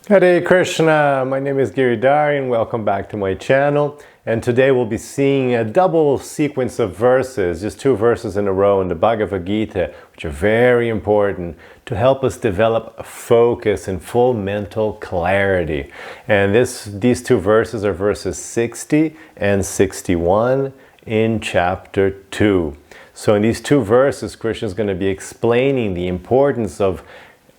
Hare Krishna, my name is Giridhari and welcome back to my channel. And today we'll be seeing a double sequence of verses, just two verses in a row in the Bhagavad-gita, which are very important to help us develop a focus and full mental clarity. And these two verses are verses 60 and 61 in chapter 2. So in these two verses, Krishna is going to be explaining the importance of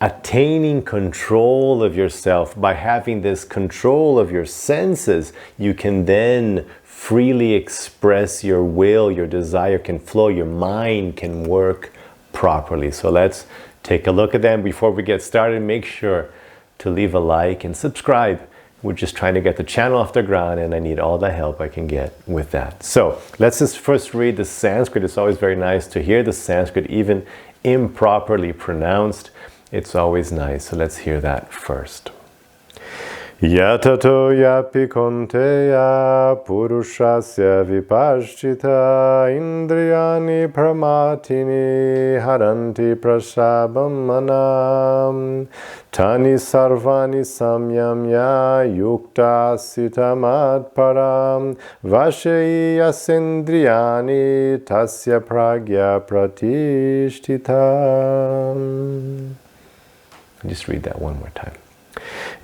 attaining control of yourself. By having this control of your senses, you can then freely express your will, your desire can flow, your mind can work properly. So let's take a look at them. Before we get started, make sure to leave a like and subscribe. We're just trying to get the channel off the ground and I need all the help I can get with that. So let's just first read the Sanskrit. It's always very nice to hear the Sanskrit, even improperly pronounced. It's always nice, so let's hear that first. Yatato yapi kaunteya puruṣasya vipaścitaḥ indriyāṇi pramāthīni haranti prasabhaṁ manaḥ tāni sarvāṇi saṁyamya yukta āsīta mat-paraḥ vaśe yasyendriyāṇi tasya prajñā pratiṣṭhitā. Just read that one more time.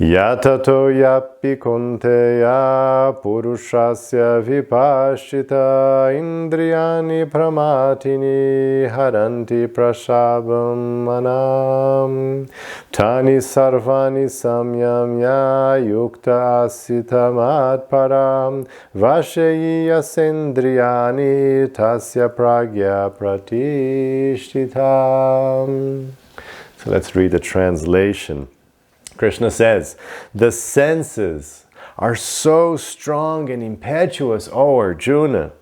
Yatato yapi kaunteya puruṣasya vipaścitaḥ indriyāṇi pramāthīni haranti prasabhaṁ manaḥ tāni sarvāṇi saṁyamya yukta āsīta mat-paraḥ vaśe yasyendriyāṇi tasya prajñā pratiṣṭhitā. So let's read the translation. Krishna says, the senses are so strong and impetuous, O Arjuna,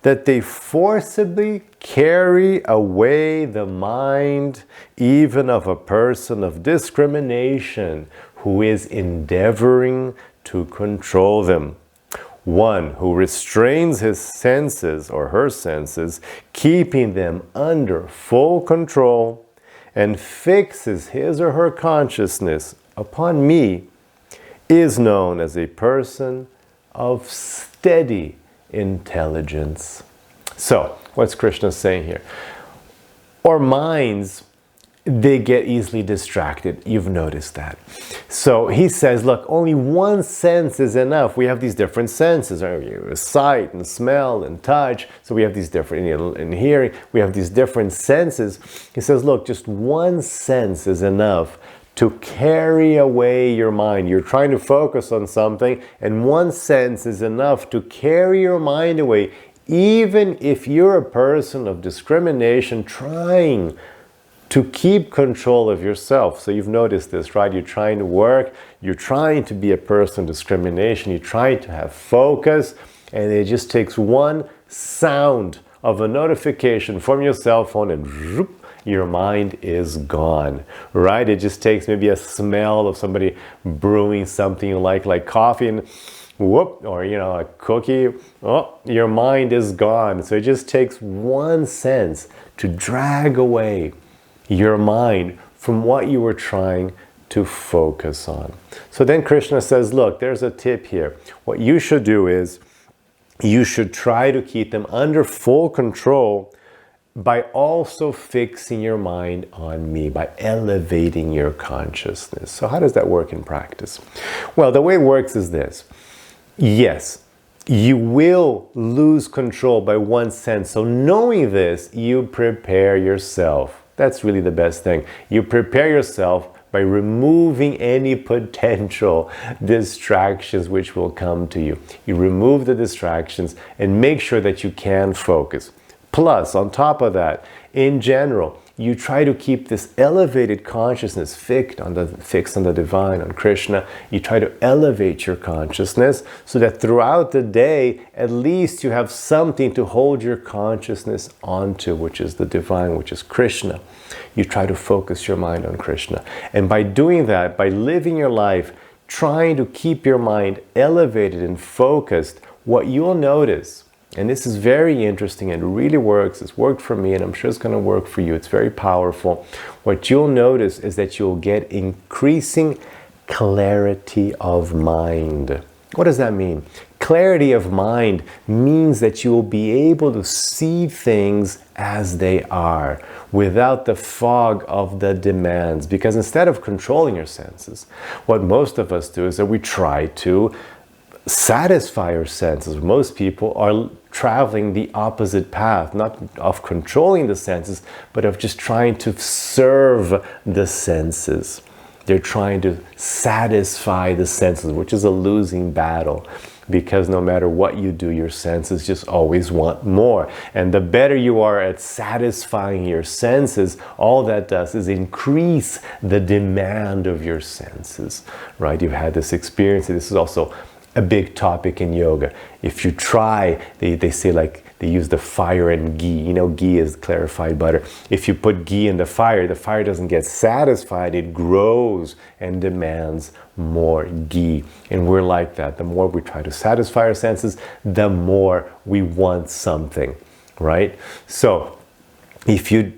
that they forcibly carry away the mind even of a person of discrimination who is endeavoring to control them. One who restrains his senses or her senses, keeping them under full control, and fixes his or her consciousness upon me, is known as a person of steady intelligence. So, what's Krishna saying here? Our minds, they get easily distracted. You've noticed that. So he says, look, only one sense is enough. We have these different senses, sight and smell and touch. So we have these different, in hearing, we have these different senses. He says, look, just one sense is enough to carry away your mind. You're trying to focus on something, and one sense is enough to carry your mind away, even if you're a person of discrimination trying to keep control of yourself. So you've noticed this, right? You're trying to work, you're trying to be a person of discrimination, you're trying to have focus, and it just takes one sound of a notification from your cell phone and whoop, your mind is gone, right? It just takes maybe a smell of somebody brewing something you like coffee, and whoop, or a cookie, oh, your mind is gone. So it just takes one sense to drag away your mind from what you were trying to focus on. So then Krishna says, look, there's a tip here. What you should do is, you should try to keep them under full control by also fixing your mind on me, by elevating your consciousness. So how does that work in practice? Well, the way it works is this. Yes, you will lose control by one sense. So knowing this, you prepare yourself. That's really the best thing. You prepare yourself by removing any potential distractions which will come to you. You remove the distractions and make sure that you can focus. Plus, on top of that, in general, you try to keep this elevated consciousness fixed on the divine, on Krishna. You try to elevate your consciousness so that throughout the day, at least you have something to hold your consciousness onto, which is the divine, which is Krishna. You try to focus your mind on Krishna. And by doing that, by living your life, trying to keep your mind elevated and focused, what you'll notice, and this is very interesting and really works, it's worked for me and I'm sure it's going to work for you, it's very powerful. What you'll notice is that you'll get increasing clarity of mind. What does that mean? Clarity of mind means that you will be able to see things as they are, without the fog of the demands. Because instead of controlling your senses, what most of us do is that we try to satisfy our senses. Most people are traveling the opposite path, not of controlling the senses, but of just trying to serve the senses. They're trying to satisfy the senses, which is a losing battle. Because no matter what you do, your senses just always want more. And the better you are at satisfying your senses, all that does is increase the demand of your senses, right? You've had this experience. This is also a big topic in yoga. If you try, they say, like, they use the fire and ghee. You know, ghee is clarified butter. If you put ghee in the fire doesn't get satisfied. It grows and demands more ghee. And we're like that. The more we try to satisfy our senses, the more we want something, right? So if you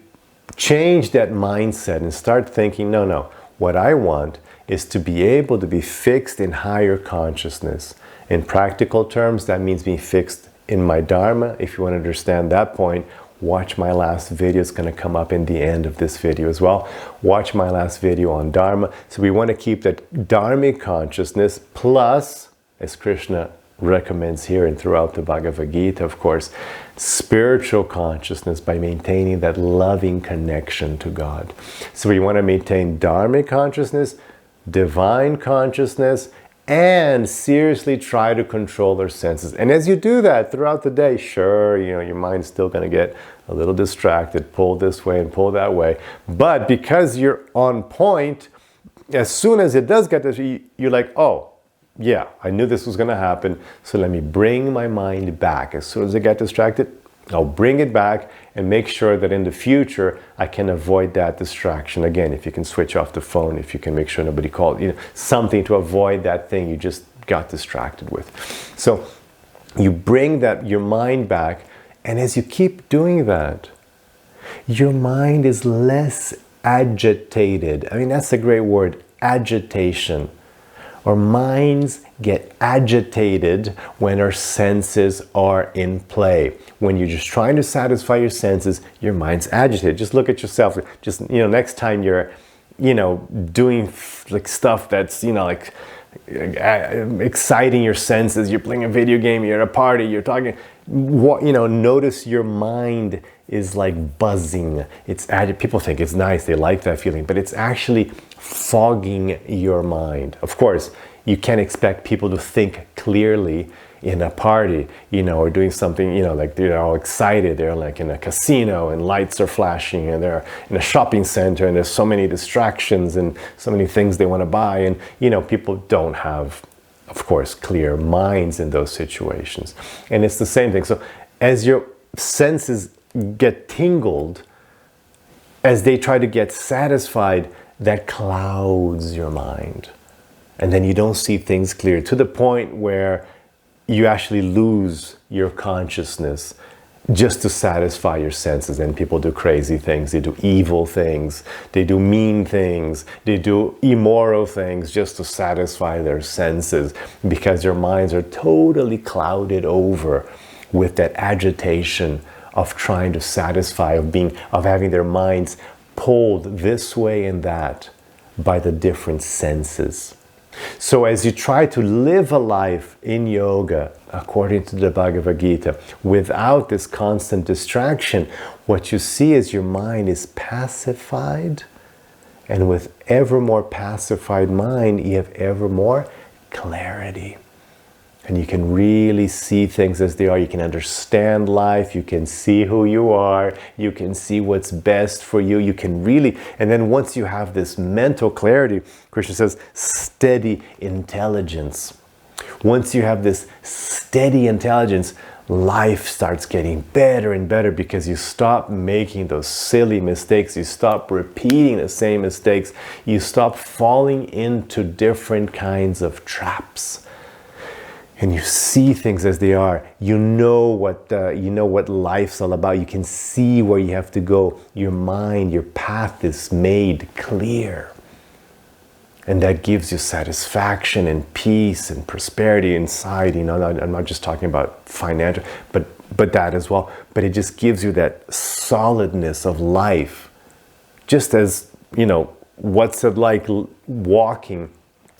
change that mindset and start thinking, no, what I want is to be able to be fixed in higher consciousness. In practical terms, that means being fixed in my Dharma. If you want to understand that point, watch my last video. It's going to come up in the end of this video as well. Watch my last video on Dharma. So we want to keep that Dharmic consciousness plus, as Krishna recommends here and throughout the Bhagavad-gita, of course, spiritual consciousness by maintaining that loving connection to God. So we want to maintain Dharmic consciousness, divine consciousness, and seriously try to control our senses. And as you do that throughout the day, sure, your mind's still going to get a little distracted, pulled this way and pulled that way. But because you're on point, as soon as it does get this, you're like, oh, yeah, I knew this was going to happen, so let me bring my mind back. As soon as I get distracted, I'll bring it back and make sure that in the future I can avoid that distraction. Again, if you can switch off the phone, if you can make sure nobody called, something to avoid that thing you just got distracted with. So you bring your mind back, and as you keep doing that, your mind is less agitated. I mean, that's a great word, agitation. Our minds get agitated when our senses are in play. When you're just trying to satisfy your senses, your mind's agitated. Just look at yourself. Just, next time you're, doing like stuff that's, like exciting your senses, you're playing a video game, you're at a party, you're talking, notice your mind is like buzzing. People think it's nice, they like that feeling, but it's actually fogging your mind. Of course, you can't expect people to think clearly in a party, or doing something, like they're all excited. They're like in a casino and lights are flashing, and they're in a shopping center and there's so many distractions and so many things they want to buy. And, people don't have, of course, clear minds in those situations. And it's the same thing. So as your senses get tingled, as they try to get satisfied, that clouds your mind. And then you don't see things clear, to the point where you actually lose your consciousness just to satisfy your senses. And people do crazy things, they do evil things, they do mean things, they do immoral things just to satisfy their senses, because their minds are totally clouded over with that agitation of trying to satisfy, of having their minds pulled this way and that by the different senses. So as you try to live a life in yoga, according to the Bhagavad-gita, without this constant distraction, what you see is your mind is pacified, and with ever more pacified mind, you have ever more clarity. And you can really see things as they are. You can understand life. You can see who you are. You can see what's best for you. You can really, and then once you have this mental clarity, Krishna says, steady intelligence. Once you have this steady intelligence, life starts getting better and better, because you stop making those silly mistakes. You stop repeating the same mistakes. You stop falling into different kinds of traps. And you see things as they are. You know what life's all about. You can see where you have to go. Your mind, your path is made clear. And that gives you satisfaction and peace and prosperity inside. You know, I'm not just talking about financial, but that as well. But it just gives you that solidness of life. Just as, you know, what's it like walking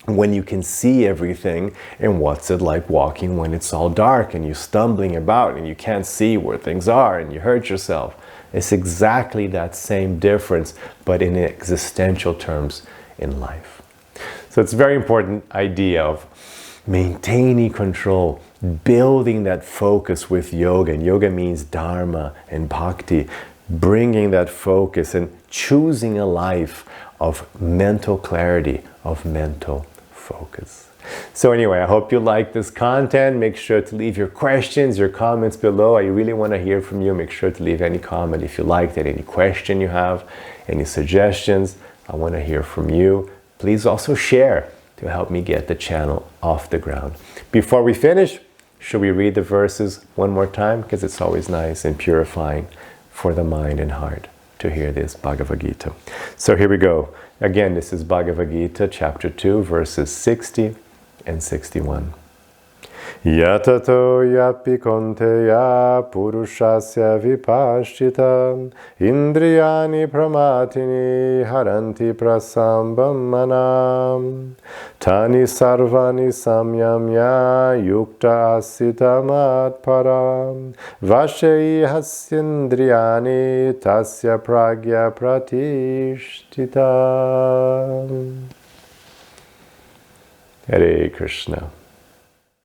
when you can see everything, and what's it like walking when it's all dark and you're stumbling about and you can't see where things are and you hurt yourself. It's exactly that same difference, but in existential terms in life. So it's a very important idea of maintaining control, building that focus with yoga. And yoga means dharma and bhakti, bringing that focus and choosing a life of mental clarity, of mental focus. So anyway, I hope you like this content. Make sure to leave your questions, your comments below. I really want to hear from you. Make sure to leave any comment if you liked it, any question you have, any suggestions. I want to hear from you. Please also share to help me get the channel off the ground. Before we finish, should we read the verses one more time? Because it's always nice and purifying for the mind and heart to hear this Bhagavad-gita. So here we go. Again, this is Bhagavad-gita, chapter 2, verses 60 and 61. Yatato yapi kaunteya puruṣasya vipaścitaḥ indriyāṇi pramāthīni haranti prasabhaṁ manaḥ tāni sarvāṇi saṁyamya yukta āsīta mat-paraḥ vaśe yasyendriyāṇi tasya prajñā pratiṣṭhitā. Hare Krishna.